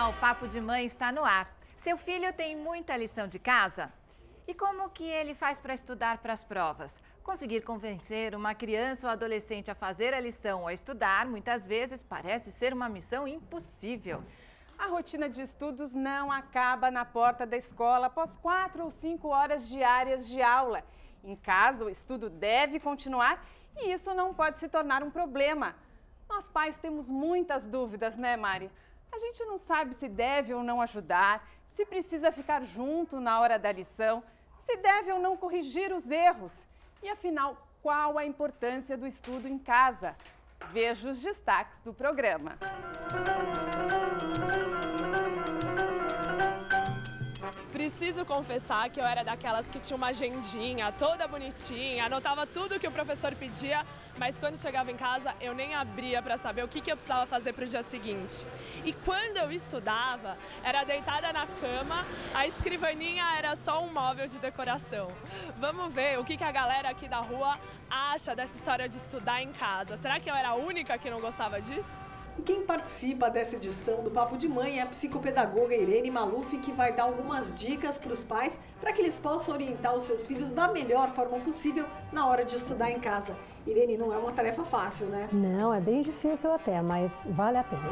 Olá, o Papo de Mãe está no ar. Seu filho tem muita lição de casa? E como que ele faz para estudar para as provas? Conseguir convencer uma criança ou adolescente a fazer a lição ou a estudar, muitas vezes, parece ser uma missão impossível. A rotina de estudos não acaba na porta da escola após 4 ou 5 horas diárias de aula. Em casa, o estudo deve continuar e isso não pode se tornar um problema. Nós pais temos muitas dúvidas, né, Mari? A gente não sabe se deve ou não ajudar, se precisa ficar junto na hora da lição, se deve ou não corrigir os erros. E afinal, qual a importância do estudo em casa? Veja os destaques do programa. Preciso confessar que eu era daquelas que tinha uma agendinha toda bonitinha, anotava tudo que o professor pedia, mas quando chegava em casa eu nem abria para saber o que eu precisava fazer para o dia seguinte. E quando eu estudava, era deitada na cama, a escrivaninha era só um móvel de decoração. Vamos ver o que a galera aqui da rua acha dessa história de estudar em casa. Será que eu era a única que não gostava disso? E quem participa dessa edição do Papo de Mãe é a psicopedagoga Irene Maluf, que vai dar algumas dicas para os pais para que eles possam orientar os seus filhos da melhor forma possível na hora de estudar em casa. Irene, não é uma tarefa fácil, né? Não, é bem difícil até, mas vale a pena.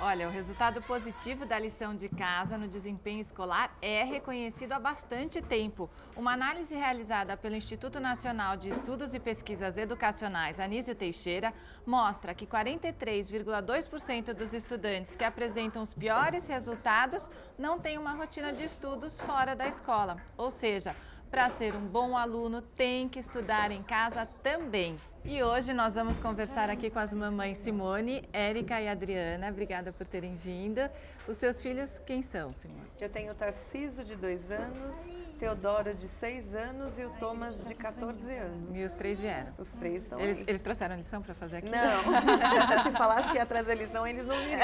Olha, o resultado positivo da lição de casa no desempenho escolar é reconhecido há bastante tempo. Uma análise realizada pelo Instituto Nacional de Estudos e Pesquisas Educacionais Anísio Teixeira mostra que 43,2% dos estudantes que apresentam os piores resultados não têm uma rotina de estudos fora da escola. Ou seja, para ser um bom aluno, tem que estudar em casa também. E hoje nós vamos conversar aqui com as mamães Simone, Érica e Adriana. Obrigada por terem vindo. Os seus filhos, quem são, Simone? Eu tenho o Tarcísio, de 2 anos, Teodora, de 6 anos e o Thomas, de 14 anos. E os 3 vieram? Os 3 estão Eles trouxeram a lição para fazer aqui? Não, se falasse que ia trazer a lição, eles não viriam.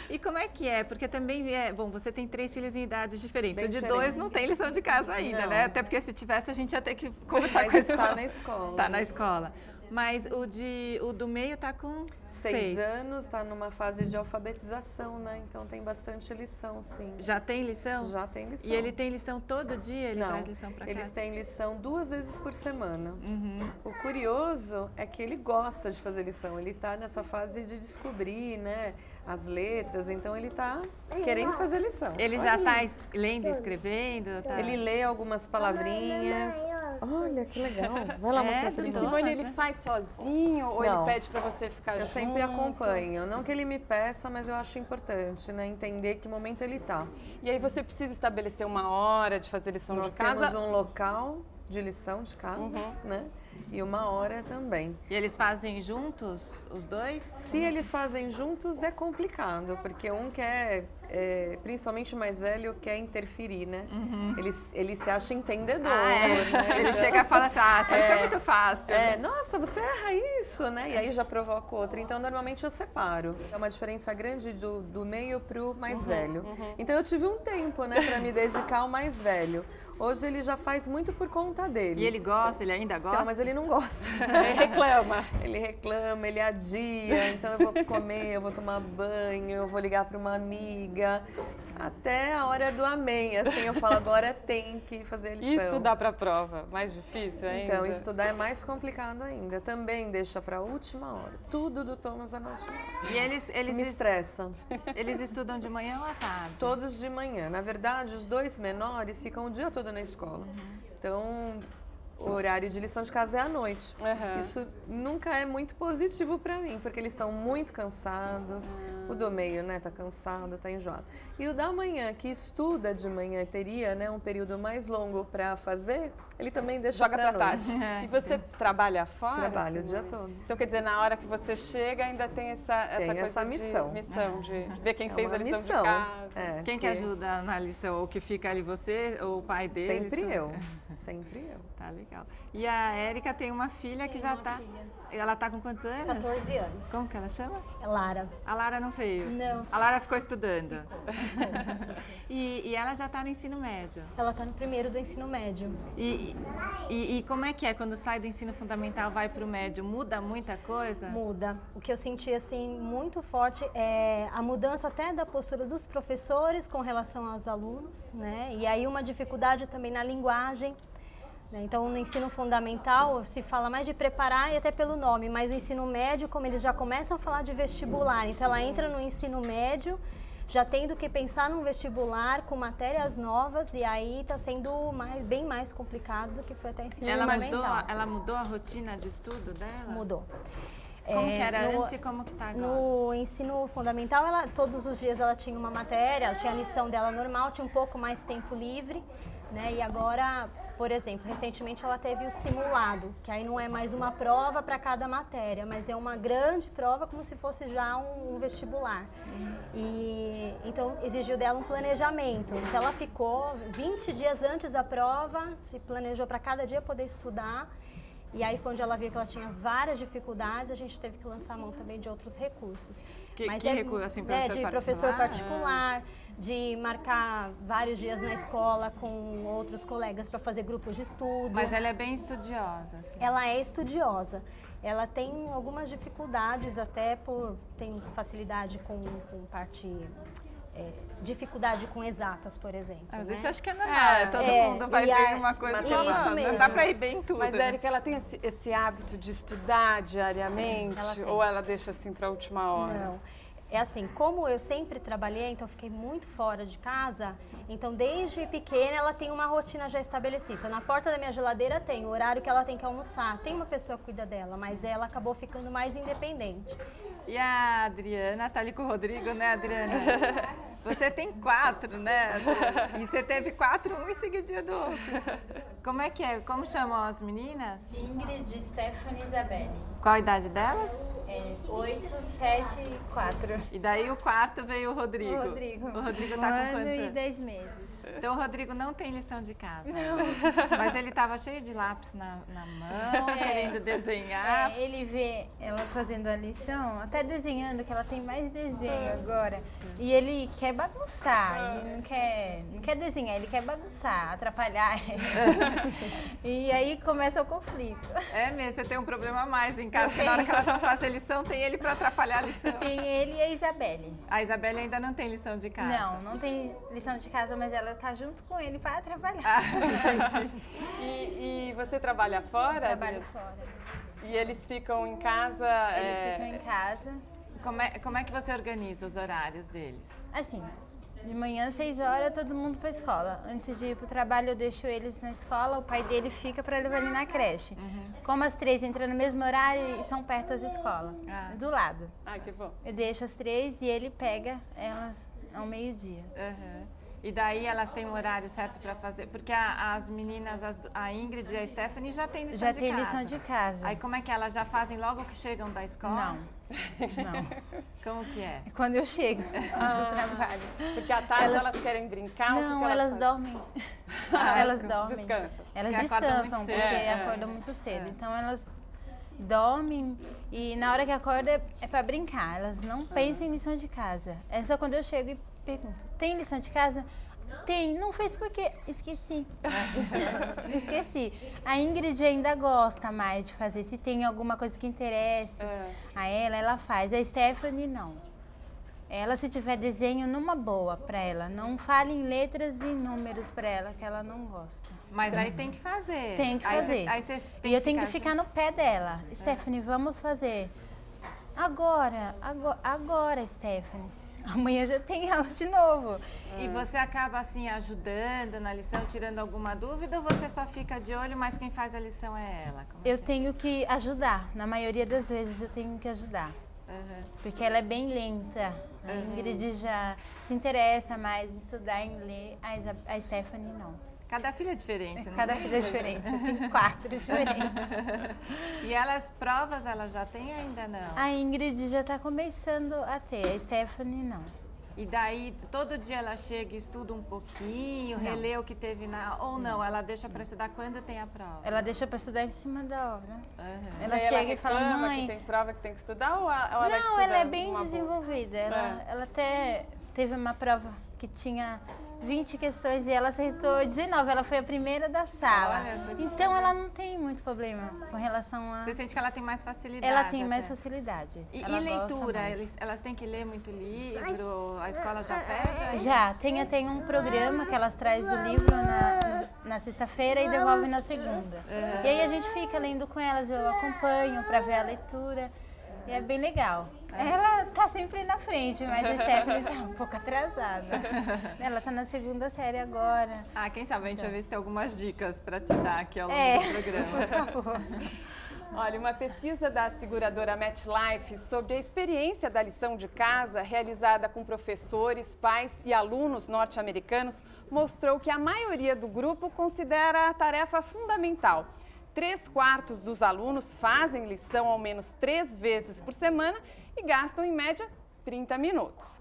E como é que é? Porque também, bom, você tem 3 filhos em idades diferentes. Bem o de diferentes. 2 não tem lição de casa ainda, Não. né? Até porque se tivesse, a gente ia ter que conversar Mas com ele. está na escola. Está na escola. Mas o do meio está com 6 anos, está numa fase de alfabetização, né? Então tem bastante lição, sim. Já tem lição? Já tem lição. E ele tem lição todo dia? Ele Não, traz lição para casa? eles têm lição 2 vezes por semana. Uhum. O curioso é que ele gosta de fazer lição, ele está nessa fase de descobrir, né, as letras, então ele está querendo fazer lição. Ele já está lendo e escrevendo? Tá? Ele lê algumas palavrinhas. Olha, que legal. Vai lá mostrar pra E ele. Simone, ele faz sozinho ou Não. ele pede para você ficar junto? Eu sempre acompanho. Não que ele me peça, mas eu acho importante, né, entender que momento ele está. E aí você precisa estabelecer uma hora de fazer lição Nós de casa? temos um local de lição de casa, né? E uma hora também. E eles fazem juntos, os dois? Se eles fazem juntos é complicado, porque um quer, principalmente o mais velho, quer interferir, né? Ele se acha entendedor. Né? Ele chega e fala assim, isso é muito fácil. Nossa, você erra isso, né? E aí já provoca o outro. Então, normalmente eu separo. É uma diferença grande do meio pro mais velho. Então, eu tive um tempo, né, para me dedicar ao mais velho. Hoje ele já faz muito por conta dele. E ele gosta, ele ainda gosta? Então, mas ele não gosta. Ele reclama. Ele reclama, ele adia. Então eu vou comer, eu vou tomar banho, eu vou ligar para uma amiga. Até a hora do amém, assim, eu falo, agora tem que fazer a lição. E estudar para a prova? Mais difícil ainda? Então, estudar é mais complicado ainda. Também deixa para a última hora. Tudo do Thomas na última hora. E eles me estressam. Eles estudam de manhã ou à tarde? Todos de manhã. Na verdade, os 2 menores ficam o dia todo na escola. Então, o horário de lição de casa é à noite. Isso nunca é muito positivo para mim, porque eles estão muito cansados. O do meio, né, tá cansado, tá enjoado. E o da manhã, que estuda de manhã, teria, né, um período mais longo para fazer, ele também deixa Joga para pra tarde. E você trabalha fora? Trabalho o dia todo. Então, quer dizer, na hora que você chega, ainda tem essa coisa missão. de ver quem fez a lição missão. de casa. Quem que ajuda na lição? Ou que fica ali você, ou o pai dele? Sempre eu. Sempre eu. Tá legal. E a Érica tem uma filha que já tá... Ela tá com quantos anos? 14 anos. Como que ela chama? É Lara. A Lara não veio? Não. A Laura ficou estudando. E ela já está no ensino médio? Ela está no primeiro do ensino médio. E como é que é quando sai do ensino fundamental, vai para o médio? Muda muita coisa? Muda. O que eu senti assim muito forte é a mudança até da postura dos professores com relação aos alunos, né? E aí uma dificuldade também na linguagem. Então, no ensino fundamental, se fala mais de preparar e até pelo nome, mas no ensino médio, como eles já começam a falar de vestibular, então ela entra no ensino médio já tendo que pensar num vestibular com matérias novas e aí está sendo bem mais complicado do que foi até o ensino fundamental. Ela mudou a rotina de estudo dela? Mudou. Como que era antes e como que está agora? No ensino fundamental, todos os dias ela tinha uma matéria, ela tinha a lição dela normal, tinha um pouco mais tempo livre, né? E agora, por exemplo, recentemente ela teve o simulado, que aí não é mais uma prova para cada matéria, mas é uma grande prova como se fosse já um vestibular. E então exigiu dela um planejamento. Então ela ficou 20 dias antes da prova, se planejou para cada dia poder estudar. E aí foi onde ela viu que ela tinha várias dificuldades, a gente teve que lançar a mão também de outros recursos. Que recurso? Assim, Professor particular, de marcar vários dias na escola com outros colegas para fazer grupos de estudo. Mas ela é bem estudiosa. Assim. Ela é estudiosa. Ela tem algumas dificuldades, tem facilidade com parte... dificuldade com exatas, por exemplo. Mas isso acho que é normal, todo mundo vai ver uma coisa que não dá para ir bem em tudo. Mas, Érica, ela tem esse hábito de estudar diariamente ou ela deixa assim para a última hora? Não. É assim, como eu sempre trabalhei, então fiquei muito fora de casa, então desde pequena ela tem uma rotina já estabelecida. Então, na porta da minha geladeira tem o horário que ela tem que almoçar, tem uma pessoa que cuida dela, mas ela acabou ficando mais independente. E a Adriana tá ali com o Rodrigo, né, Adriana? Você tem 4, né? E você teve 4, um em seguidinho do outro. Como é que é? Como chamam as meninas? Ingrid, Stephanie e Isabelle. Qual a idade delas? 8, 7 e 4. E daí o quarto veio o Rodrigo. O Rodrigo tá com quantos anos? 1 ano e 10 meses. Então o Rodrigo não tem lição de casa. Mas ele estava cheio de lápis na mão, querendo desenhar. Ele vê elas fazendo a lição, até desenhando, que ela tem mais desenho agora. E ele quer bagunçar, ele não quer desenhar, ele quer bagunçar, atrapalhar. E aí começa o conflito. É mesmo, você tem um problema a mais em casa, que na hora que elas vão fazer lição, tem ele para atrapalhar a lição. Tem ele e a Isabelle. A Isabelle ainda não tem lição de casa? Não tem lição de casa, mas ela tá junto com ele para atrapalhar. Entendi. E você trabalha fora? Trabalho fora. E eles ficam em casa? Eles ficam em casa. Como é que você organiza os horários deles? Assim, de manhã, 6 horas, todo mundo para a escola. Antes de ir para o trabalho, eu deixo eles na escola, o pai dele fica para levar ele na creche. Como as 3 entram no mesmo horário e são perto das escolas, do lado. Ah, que bom. Eu deixo as 3 e ele pega elas ao meio-dia. E daí elas têm um horário certo para fazer? Porque as meninas, a Ingrid e a Stephanie já têm lição de casa. Já tem lição de casa. Aí como é que elas já fazem logo que chegam da escola? Não. Como que é? Quando eu chego do trabalho. Porque à tarde elas querem brincar? Não, ou elas dormem. Elas dormem. Descansam. Elas descansam porque acordam muito cedo. Então elas dormem e na hora que acorda é para brincar. Elas não pensam em lição de casa. É só quando eu chego e pergunto, tem lição de casa? Tem, não fez porque esqueci. Esqueci. A Ingrid ainda gosta mais de fazer. Se tem alguma coisa que interesse a ela faz. A Stephanie não. Ela, se tiver desenho, numa boa pra ela. Não fale em letras e números pra ela, que ela não gosta. Mas aí tem que fazer. Tem que fazer. Aí você tem e eu tenho que ficar no pé dela. Stephanie, vamos fazer. Agora, Stephanie. Amanhã já tem aula de novo. E você acaba assim ajudando na lição, tirando alguma dúvida, ou você só fica de olho, mas quem faz a lição é ela? Eu tenho que ajudar. Na maioria das vezes eu tenho que ajudar. Porque ela é bem lenta. A Ingrid já se interessa mais em estudar em ler, a Stephanie não. Cada filha é diferente, né? Cada filha é diferente. Eu tenho 4 diferentes. E elas, provas, ela já tem ainda não? A Ingrid já está começando a ter, a Stephanie não. E daí, todo dia ela chega e estuda um pouquinho, relê o que teve na... Ou não, ela deixa para estudar quando tem a prova? Ela deixa para estudar em cima da hora. Ela chega e fala, mãe... que tem prova que tem que estudar ou ela não, estuda? Ela é bem desenvolvida. Ela até teve uma prova que tinha 20 questões e ela acertou 19. Ela foi a primeira da sala. Então ela não tem muito problema com relação a... Você sente que ela tem mais facilidade? Ela tem mais facilidade. E leitura? Elas têm que ler muito livro? A escola já pede? Já. Tem um programa que elas trazem o livro na sexta-feira e devolvem na segunda. E aí a gente fica lendo com elas, eu acompanho para ver a leitura. E é bem legal. Ela tá sempre na frente, mas a Stephanie tá um pouco atrasada. Ela tá na segunda série agora. Quem sabe a gente vai ver se tem algumas dicas para te dar aqui ao longo do programa. Por favor. Olha, uma pesquisa da seguradora MetLife sobre a experiência da lição de casa realizada com professores, pais e alunos norte-americanos mostrou que a maioria do grupo considera a tarefa fundamental. 3/4 dos alunos fazem lição ao menos 3 vezes por semana e gastam, em média, 30 minutos.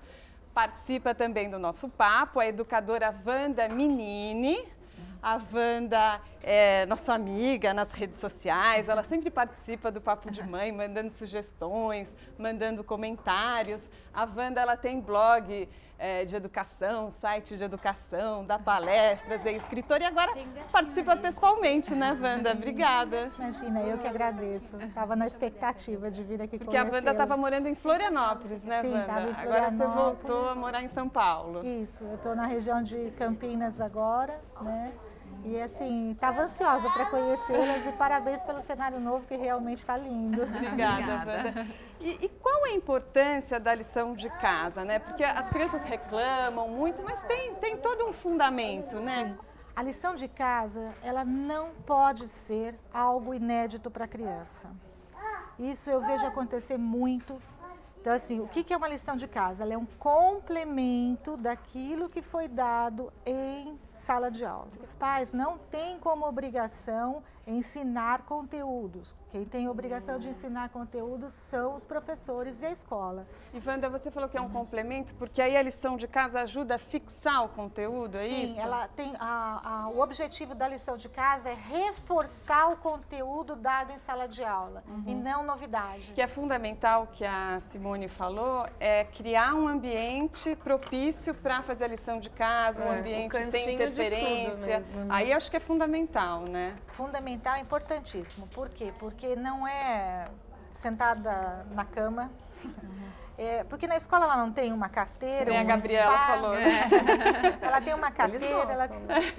Participa também do nosso papo a educadora Wanda Minini. A Wanda é nossa amiga nas redes sociais, ela sempre participa do Papo de Mãe, mandando sugestões, mandando comentários. A Wanda, ela tem blog de educação, site de educação, dá palestras, é escritora e agora participa pessoalmente, né, Wanda? Obrigada. Imagina, eu que agradeço. Estava na expectativa de vir aqui Porque a Wanda estava morando em Florianópolis, né, Sim, Wanda? estava em Agora você Florianópolis. voltou a morar em São Paulo. Isso, eu estou na região de Campinas agora, né? E assim, estava ansiosa para conhecê-las e parabéns pelo cenário novo que realmente está lindo. Obrigada, Wanda. E qual a importância da lição de casa, né? Porque as crianças reclamam muito, mas tem todo um fundamento, né? Sim. A lição de casa, ela não pode ser algo inédito para a criança. Isso eu vejo acontecer muito. Então, assim, o que é uma lição de casa? Ela é um complemento daquilo que foi dado em sala de aula. Os pais não têm como obrigação ensinar conteúdos. Quem tem obrigação de ensinar conteúdos são os professores e a escola. E, Wanda, você falou que é um complemento, porque aí a lição de casa ajuda a fixar o conteúdo, é isso? Sim, ela tem o objetivo da lição de casa é reforçar o conteúdo dado em sala de aula e não novidade. Que é fundamental, que a Simone falou, é criar um ambiente propício para fazer a lição de casa, um ambiente sem interferência. Mesmo, né? Aí eu acho que é fundamental, né? Fundamental, importantíssimo. Por quê? Porque não é sentada na cama. Porque na escola ela não tem uma carteira, a Gabriela espaço, falou, né? Ela tem uma carteira,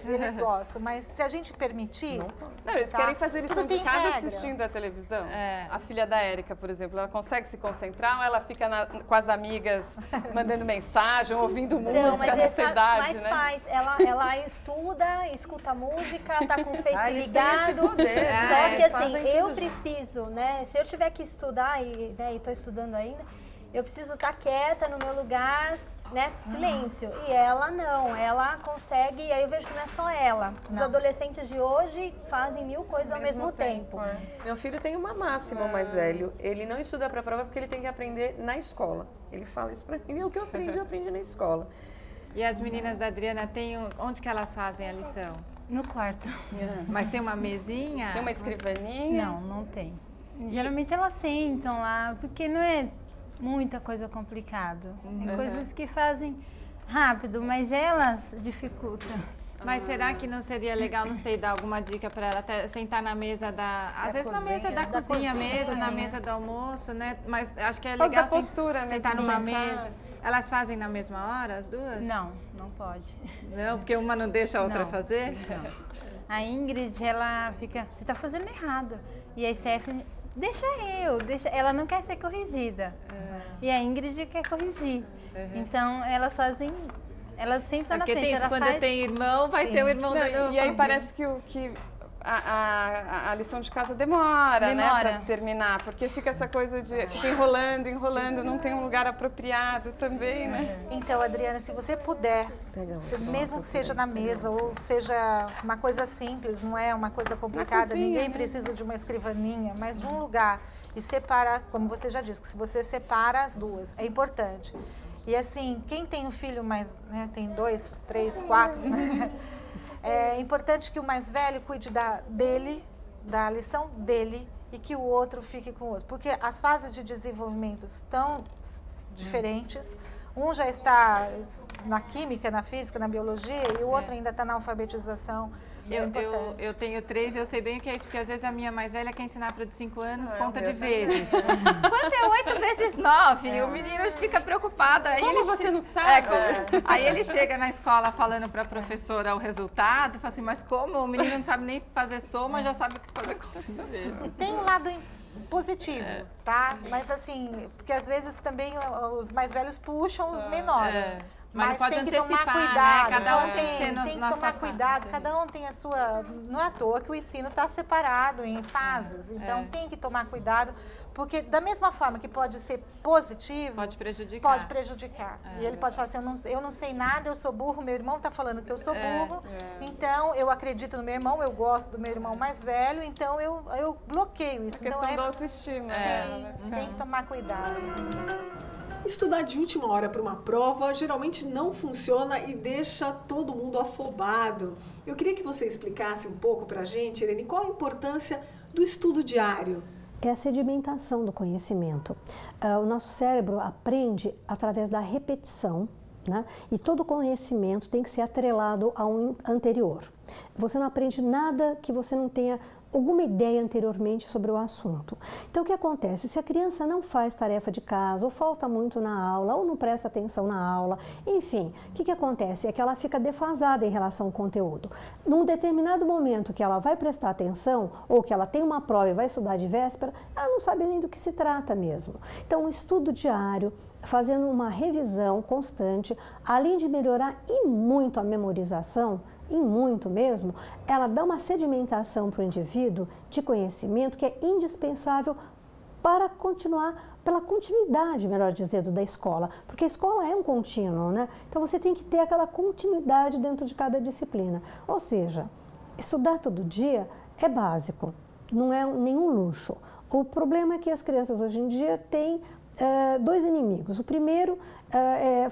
Eles gostam, mas se a gente permitir... Não, eles querem fazer lição Tudo de tem casa regra. assistindo a televisão. A filha da Érica, por exemplo, ela consegue se concentrar ou ela fica com as amigas mandando mensagem, ouvindo música nessa idade, mas né? faz, ela estuda, escuta música, tá com o Face Eles têm esse ligado. poder, Só que eles assim, fazem eu tudo junto. preciso, né? Se eu tiver que estudar e estou estudando ainda, eu preciso estar quieta no meu lugar, né, silêncio. E ela não, ela consegue, e aí eu vejo que não é só ela. Os adolescentes de hoje fazem 1000 coisas ao mesmo tempo. Meu filho tem uma máxima, o mais velho. Ele não estuda para a prova porque ele tem que aprender na escola. Ele fala isso para mim, é o que eu aprendi na escola. E as meninas da Adriana, onde que elas fazem a lição? No quarto. Mas tem uma mesinha? Tem uma escrivaninha? Não tem. Geralmente elas sentam lá, porque não é muita coisa complicada. Tem coisas que fazem rápido, mas elas dificultam. Mas será que não seria legal, não sei, dar alguma dica para ela até sentar na mesa às vezes na mesa da cozinha mesmo, na mesa do almoço, né? Mas acho que é legal da postura, sentar né? numa mesa. Elas fazem na mesma hora, as duas? Não pode. Não, porque uma não deixa a outra Não. fazer? Não. A Ingrid, ela fica, você está fazendo errado. E a Stephanie, deixa. Ela não quer ser corrigida. E a Ingrid quer corrigir. Então, elas fazem... Ela sempre está na frente. Porque tem isso, ela quando tem irmão, vai ter o irmão dando... E aí parece que a lição de casa demora, né, para terminar, porque fica essa coisa de fica enrolando, não tem um lugar apropriado também, né? Então, Adriana, se você puder, mesmo que seja na mesa ou seja uma coisa simples, não é uma coisa complicada, cozinha, ninguém né? precisa de uma escrivaninha, mas de um lugar e separa, como você já disse, que se você separa as duas, é importante. E assim, quem tem um filho mais, né, tem 2, 3, 4, é importante que o mais velho cuide dele, da lição dele, e que o outro fique com o outro. Porque as fases de desenvolvimento estão diferentes. Um já está na química, na física, na biologia, e o outro ainda está na alfabetização. Eu tenho 3 e eu sei bem o que é isso, porque às vezes a minha mais velha quer ensinar para o de 5 anos, conta de vezes. Quanto é 8 vezes 9? E o menino fica preocupado. Aí Como você não sabe? Aí ele chega na escola falando para a professora o resultado, fala assim, mas como? O menino não sabe nem fazer soma, já sabe fazer conta de vezes. Tem um lado positivo, tá? Mas assim, porque às vezes também os mais velhos puxam os menores. Mas não pode tem que antecipar, tomar cuidado, né? Cada um tem que ser tem que tomar cuidado, cada um tem a sua... Não é à toa que o ensino está separado em fases, então tem que tomar cuidado, porque da mesma forma que pode ser positivo... Pode prejudicar. Pode prejudicar. E ele pode falar assim, eu não sei nada, eu sou burro, meu irmão está falando que eu sou burro, então eu acredito no meu irmão, eu gosto do meu irmão mais velho, então eu bloqueio isso. A questão da autoestima. Sim, tem que tomar cuidado. Estudar de última hora para uma prova geralmente não funciona e deixa todo mundo afobado. Eu queria que você explicasse um pouco para a gente, Irene, qual a importância do estudo diário. É a sedimentação do conhecimento. O nosso cérebro aprende através da repetição, né? E todo conhecimento tem que ser atrelado a um anterior. Você não aprende nada que você não tenha alguma ideia anteriormente sobre o assunto. Então, o que acontece? Se a criança não faz tarefa de casa, ou falta muito na aula, ou não presta atenção na aula, enfim, o que acontece? É que ela fica defasada em relação ao conteúdo. Num determinado momento que ela vai prestar atenção, ou que ela tem uma prova e vai estudar de véspera, ela não sabe nem do que se trata mesmo. Então, o estudo diário, fazendo uma revisão constante, além de melhorar e muito a memorização, e muito mesmo, ela dá uma sedimentação para o indivíduo de conhecimento que é indispensável para continuar, pela continuidade, melhor dizendo, da escola, porque a escola é um contínuo, né? Então você tem que ter aquela continuidade dentro de cada disciplina. Ou seja, estudar todo dia é básico, não é nenhum luxo. O problema é que as crianças hoje em dia têm 2 inimigos. O primeiro é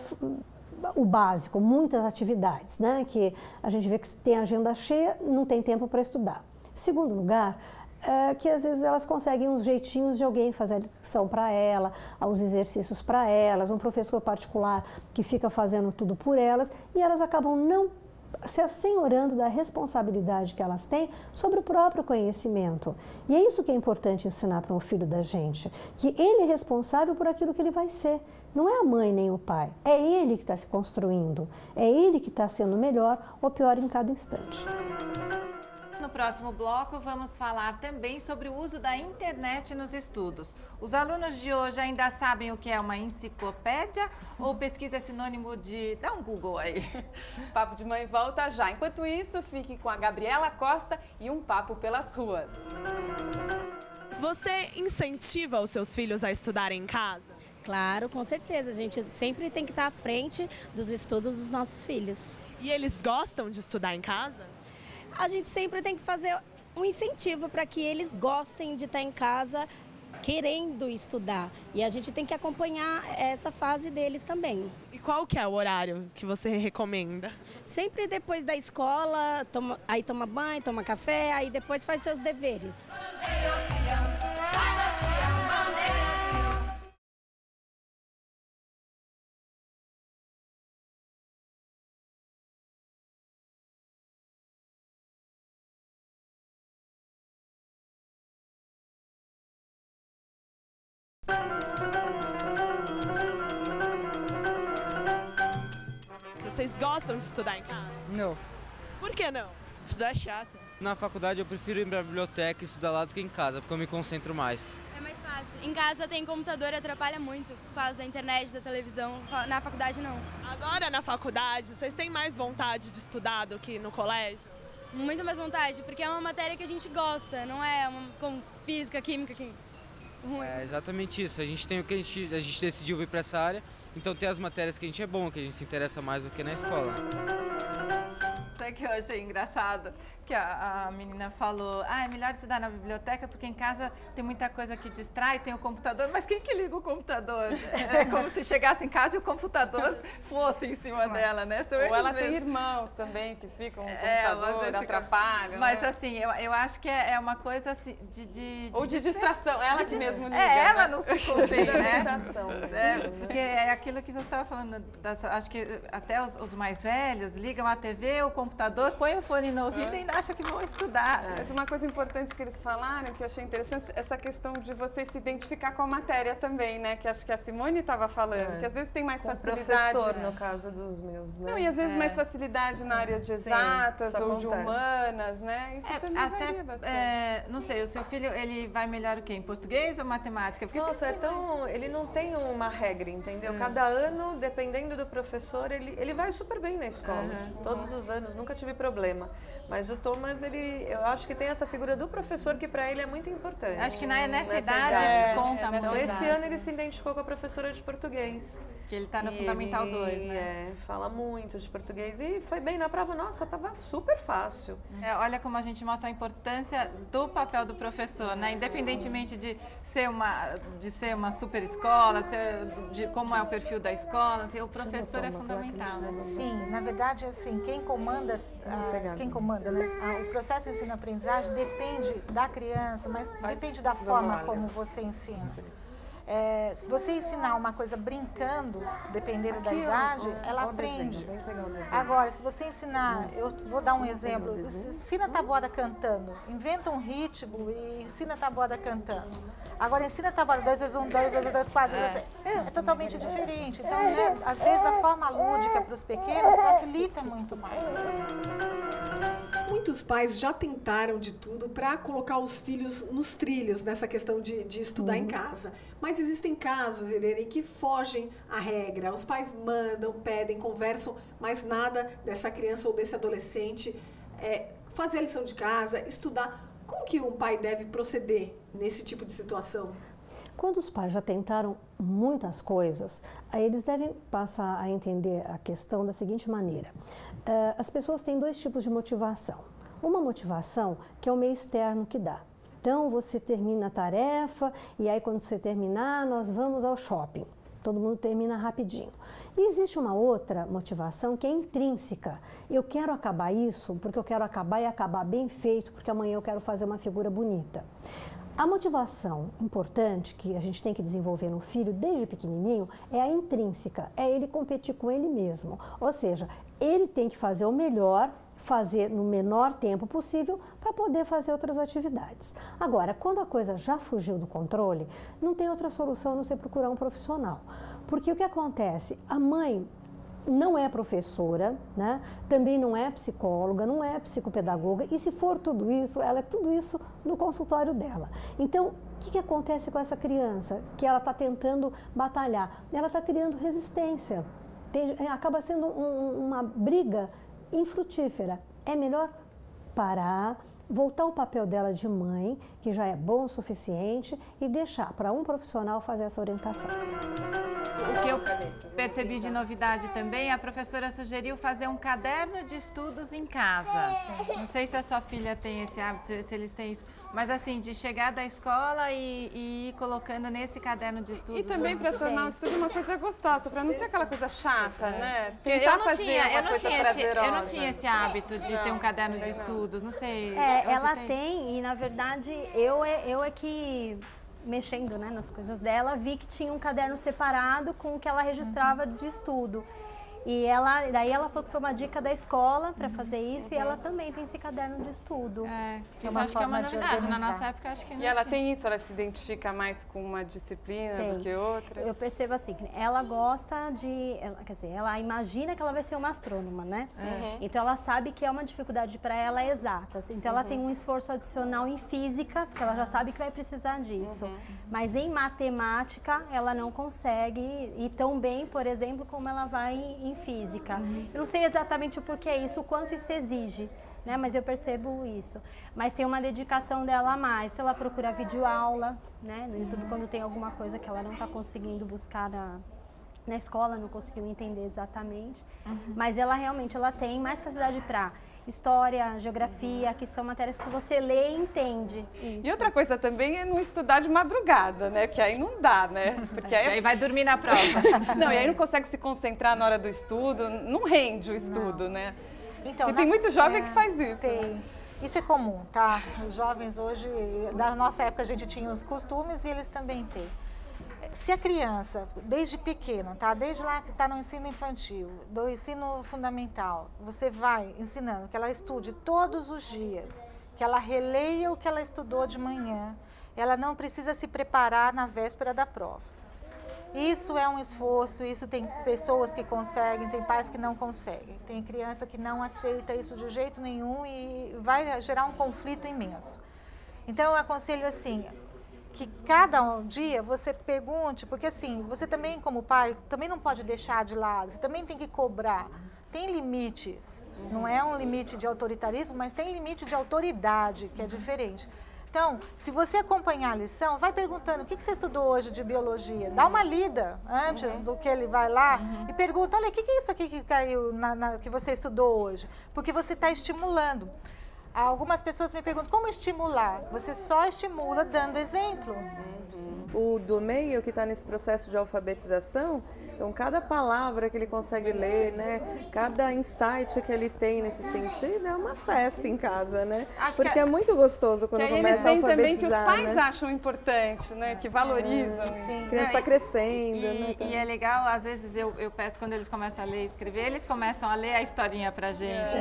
o básico, muitas atividades, né? Que a gente vê que tem agenda cheia, não tem tempo para estudar. Segundo lugar, que às vezes elas conseguem uns jeitinhos de alguém fazer a lição para ela, os exercícios para elas, um professor particular que fica fazendo tudo por elas, e elas acabam não se assenhorando da responsabilidade que elas têm sobre o próprio conhecimento. E é isso que é importante ensinar para um filho da gente, que ele é responsável por aquilo que ele vai ser. Não é a mãe nem o pai, é ele que está se construindo, é ele que está sendo melhor ou pior em cada instante. No próximo bloco, vamos falar também sobre o uso da internet nos estudos. Os alunos de hoje ainda sabem o que é uma enciclopédia ou pesquisa é sinônimo de... Dá um Google aí. Papo de Mãe volta já. Enquanto isso, fique com a Gabriela Costa e um papo pelas ruas. Você incentiva os seus filhos a estudarem em casa? Claro, com certeza. A gente sempre tem que estar à frente dos estudos dos nossos filhos. E eles gostam de estudar em casa? A gente sempre tem que fazer um incentivo para que eles gostem de estar em casa querendo estudar. E a gente tem que acompanhar essa fase deles também. E qual que é o horário que você recomenda? Sempre depois da escola, aí toma banho, toma café, aí depois faz seus deveres. Vocês gostam de estudar em casa? Não. Por que não? Estudar é chato. Na faculdade eu prefiro ir pra biblioteca e estudar lá do que em casa, porque eu me concentro mais. É mais fácil. Em casa tem computador e atrapalha muito, por causa da internet, da televisão. Na faculdade não. Agora na faculdade, vocês têm mais vontade de estudar do que no colégio? Muito mais vontade, porque é uma matéria que a gente gosta, não é como física, química, que ruim. É exatamente isso. A gente tem o que a gente decidiu vir para essa área, então tem as matérias que a gente é bom, que a gente se interessa mais do que na escola. Você que eu achei engraçado? Que a menina falou, é melhor estudar na biblioteca porque em casa tem muita coisa que distrai, tem o computador, mas quem que liga o computador? É como se chegasse em casa e o computador fosse em cima dela, né? Ou ela tem irmãos também que ficam no computador, atrapalham. Mas né? assim, eu acho que é uma coisa assim, Ou de distração, ela que mesmo liga. Ela né? não se contém, né? Distração. Porque é aquilo que você estava falando, acho que até os mais velhos ligam a TV, o computador, põem o fone no ouvido e ainda acham que vão estudar. Mas uma coisa importante que eles falaram, que eu achei interessante, essa questão de você se identificar com a matéria também, né? Que acho que a Simone estava falando, que às vezes tem mais com facilidade. professor, no caso dos meus, né? Não, e às vezes mais facilidade na área de exatas ou de humanas, né? Isso também varia bastante. Não sei, o seu filho, ele vai melhor o quê? Em português ou matemática? Porque nossa, ele não tem uma regra, entendeu? Cada ano, dependendo do professor, ele vai super bem na escola. Todos os anos, nunca tive problema. Mas o Thomas, eu acho que tem essa figura do professor que para ele é muito importante. Acho que nessa idade conta muito. Então, esse ano ele se identificou com a professora de português. Que ele está no Fundamental 2, né? Fala muito de português e foi bem na prova. Nossa, estava super fácil. Olha como a gente mostra a importância do papel do professor, né? Independentemente de ser uma super escola, de como é o perfil da escola, o professor é fundamental. Né? Sim, na verdade, assim, quem comanda, né? O processo de ensino-aprendizagem depende da criança, mas depende da forma como você ensina. Se você ensinar uma coisa brincando, dependendo da idade, ela aprende. Agora, se você ensinar, eu vou dar um exemplo, ensina a tabuada cantando, inventa um ritmo e ensina a tabuada cantando. Agora, ensina a tabuada 2 vezes 1, 2 vezes 2, 4 vezes... É totalmente diferente. Então, né, às vezes, a forma lúdica para os pequenos facilita muito mais. Muitos pais já tentaram de tudo para colocar os filhos nos trilhos nessa questão de estudar em casa. Mas existem casos, Irene, que fogem à regra. Os pais mandam, pedem, conversam, mas nada dessa criança ou desse adolescente fazer a lição de casa, estudar. Como que um pai deve proceder nesse tipo de situação? Quando os pais já tentaram muitas coisas, eles devem passar a entender a questão da seguinte maneira. As pessoas têm dois tipos de motivação. Uma motivação que é o meio externo que dá. Então, você termina a tarefa e aí quando você terminar, nós vamos ao shopping. Todo mundo termina rapidinho. E existe uma outra motivação que é intrínseca. Eu quero acabar isso porque eu quero acabar e acabar bem feito, porque amanhã eu quero fazer uma figura bonita. A motivação importante que a gente tem que desenvolver no filho desde pequenininho é a intrínseca, é ele competir com ele mesmo. Ou seja, ele tem que fazer o melhor, fazer no menor tempo possível para poder fazer outras atividades. Agora, quando a coisa já fugiu do controle, não tem outra solução a não ser procurar um profissional. Porque o que acontece? A mãe não é professora, né? Também não é psicóloga, não é psicopedagoga, e se for tudo isso, ela é tudo isso no consultório dela. Então, o que acontece com essa criança que ela está tentando batalhar? Ela está criando resistência, acaba sendo uma briga infrutífera. É melhor parar, voltar ao papel dela de mãe, que já é bom o suficiente, e deixar para um profissional fazer essa orientação. O que eu percebi de novidade também, a professora sugeriu fazer um caderno de estudos em casa. Não sei se a sua filha tem esse hábito, se eles têm isso, mas assim, de chegar da escola e ir colocando nesse caderno de estudos. E também para tornar o estudo uma coisa gostosa, para não ser aquela coisa chata, né? Eu não tinha esse hábito de ter um caderno de estudos, não sei. Ela tem, e na verdade eu é que... mexendo, né, nas coisas dela, vi que tinha um caderno separado com o que ela registrava de estudo. E daí ela falou que foi uma dica da escola para fazer isso, e ela também tem esse caderno de estudo. Isso acho que é uma novidade. Na nossa época, acho que não. E ela tem isso? Ela se identifica mais com uma disciplina do que outra? Eu percebo assim, que ela gosta quer dizer, ela imagina que ela vai ser uma astrônoma, né? Então ela sabe que é uma dificuldade para ela exatas. Então ela tem um esforço adicional em física, porque ela já sabe que vai precisar disso. Mas em matemática, ela não consegue ir tão bem, por exemplo, como ela vai em física. Eu não sei exatamente o porquê isso, o quanto isso exige, né? Mas eu percebo isso. Mas tem uma dedicação dela a mais. Então ela procura videoaula, né? No YouTube, quando tem alguma coisa que ela não está conseguindo buscar na escola, não conseguiu entender exatamente. Mas ela realmente tem mais facilidade para História, geografia, que são matérias que você lê e entende. Isso. E outra coisa também é não estudar de madrugada, né? Que aí não dá, né? Porque aí vai dormir na prova. Não, e aí não consegue se concentrar na hora do estudo, não rende o estudo, né? Então, e tem muito jovem que faz isso. Tem. Isso é comum, tá? Os jovens hoje, da nossa época a gente tinha os costumes e eles também têm. Se a criança, desde pequena, tá? Desde lá que está no ensino infantil, do ensino fundamental, você vai ensinando que ela estude todos os dias, que ela releia o que ela estudou de manhã, ela não precisa se preparar na véspera da prova. Isso é um esforço, isso tem pessoas que conseguem, tem pais que não conseguem, tem criança que não aceita isso de jeito nenhum e vai gerar um conflito imenso. Então eu aconselho assim, que cada dia você pergunte, porque assim, você também como pai, também não pode deixar de lado, você também tem que cobrar. Tem limites, não é um limite de autoritarismo, mas tem limite de autoridade, que é diferente. Então, se você acompanhar a lição, vai perguntando, o que você estudou hoje de biologia? Dá uma lida antes do que ele vai lá e pergunta, olha, o que é isso aqui que caiu, que você estudou hoje? Porque você está estimulando. Algumas pessoas me perguntam, como estimular? Você só estimula dando exemplo. O do meio, que está nesse processo de alfabetização, então cada palavra que ele consegue ler, né? Cada insight que ele tem nesse sentido é uma festa em casa, né? Porque é muito gostoso quando começa a alfabetizar. Também que os pais acham importante, né? Que valorizam. Sim. A criança está crescendo, né? E é legal, às vezes eu peço, quando eles começam a ler e escrever, eles começam a ler a historinha pra gente.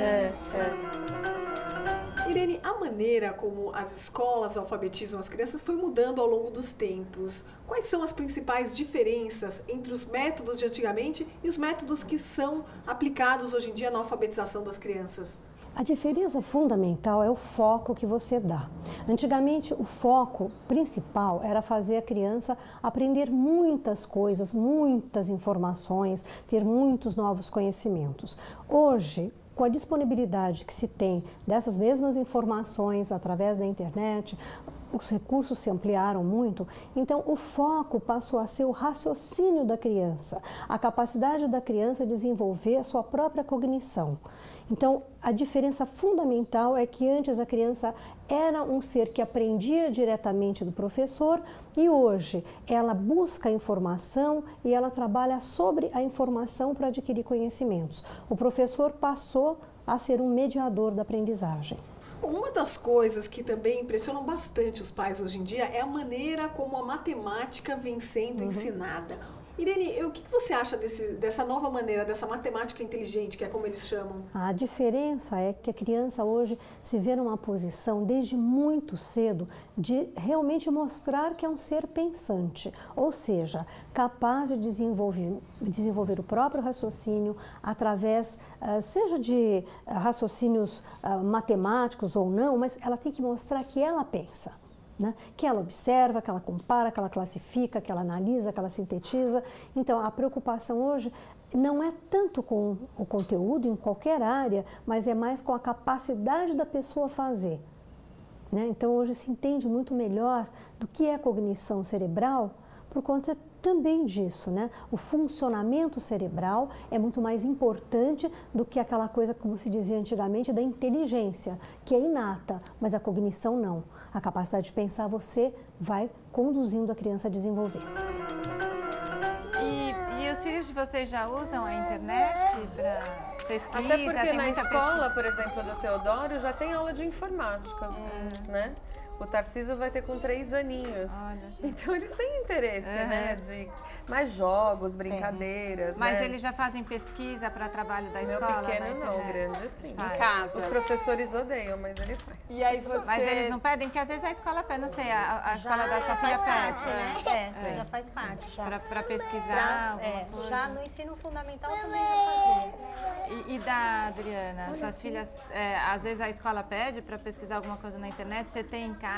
Irene, a maneira como as escolas alfabetizam as crianças foi mudando ao longo dos tempos. Quais são as principais diferenças entre os métodos de antigamente e os métodos que são aplicados hoje em dia na alfabetização das crianças? A diferença fundamental é o foco que você dá. Antigamente, o foco principal era fazer a criança aprender muitas coisas, muitas informações, ter muitos novos conhecimentos. Hoje, com a disponibilidade que se tem dessas mesmas informações através da internet, os recursos se ampliaram muito, então o foco passou a ser o raciocínio da criança, a capacidade da criança de desenvolver a sua própria cognição. Então, a diferença fundamental é que antes a criança era um ser que aprendia diretamente do professor e hoje ela busca a informação e ela trabalha sobre a informação para adquirir conhecimentos. O professor passou a ser um mediador da aprendizagem. Uma das coisas que também impressionam bastante os pais hoje em dia é a maneira como a matemática vem sendo ensinada. Irene, o que você acha dessa nova maneira, dessa matemática inteligente, que é como eles chamam? A diferença é que a criança hoje se vê numa posição, desde muito cedo, de realmente mostrar que é um ser pensante, ou seja, capaz de desenvolver o próprio raciocínio através, seja de raciocínios matemáticos ou não, mas ela tem que mostrar que ela pensa. Né? Que ela observa, que ela compara, que ela classifica, que ela analisa, que ela sintetiza. Então, a preocupação hoje não é tanto com o conteúdo em qualquer área, mas é mais com a capacidade da pessoa fazer. Né? Então, hoje se entende muito melhor do que é cognição cerebral por conta também disso, né? O funcionamento cerebral é muito mais importante do que aquela coisa, como se dizia antigamente, da inteligência, que é inata, mas a cognição não. A capacidade de pensar você vai conduzindo a criança a desenvolver. E os filhos de vocês já usam a internet para pesquisa? Até porque na escola, pesquisa. por exemplo, do Teodoro, já tem aula de informática, né? O Tarcísio vai ter com 3 aninhos. Então eles têm interesse, né? De mais jogos, brincadeiras. Mas né? eles já fazem pesquisa para trabalho da escola? Meu pequeno não, o grande sim. Em casa. Os professores odeiam, mas ele faz. E aí você... Mas eles não pedem, porque às vezes a escola pede, não sei, a escola da sua filha parte, pede. né? Já faz parte. Para pesquisar. Já no ensino fundamental também já fazia. E da Adriana, suas filhas, às vezes a escola pede para pesquisar alguma coisa na internet, você tem em casa?